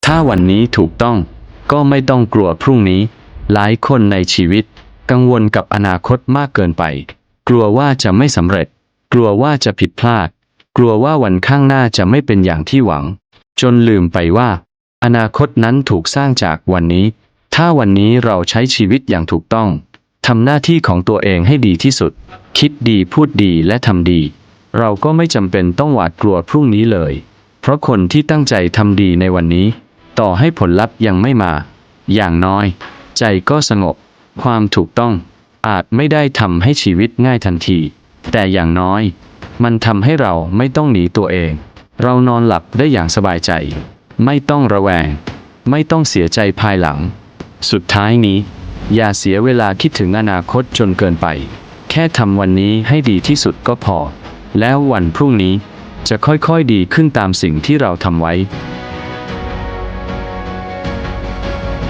ถ้าวันนี้ถูกต้องก็ไม่ต้องกลัวพรุ่งนี้หลายคนในชีวิตกังวลกับอนาคตมากเกินไปกลัวว่าจะไม่สำเร็จกลัวว่าจะผิดพลาดกลัวว่าวันข้างหน้าจะไม่เป็นอย่างที่หวังจนลืมไปว่าอนาคตนั้นถูกสร้างจากวันนี้ถ้าวันนี้เราใช้ชีวิตอย่างถูกต้องทำหน้าที่ของตัวเองให้ดีที่สุดคิดดีพูดดีและทำดีเราก็ไม่จำเป็นต้องหวาดกลัวพรุ่งนี้เลยเพราะคนที่ตั้งใจทำดีในวันนี้ต่อให้ผลลัพธ์ยังไม่มาอย่างน้อยใจก็สงบความถูกต้องอาจไม่ได้ทำให้ชีวิตง่ายทันทีแต่อย่างน้อยมันทำให้เราไม่ต้องหนีตัวเองเรานอนหลับได้อย่างสบายใจไม่ต้องระแวงไม่ต้องเสียใจภายหลังสุดท้ายนี้อย่าเสียเวลาคิดถึงอนาคตจนเกินไปแค่ทำวันนี้ให้ดีที่สุดก็พอแล้ววันพรุ่งนี้จะค่อยๆดีขึ้นตามสิ่งที่เราทำไว้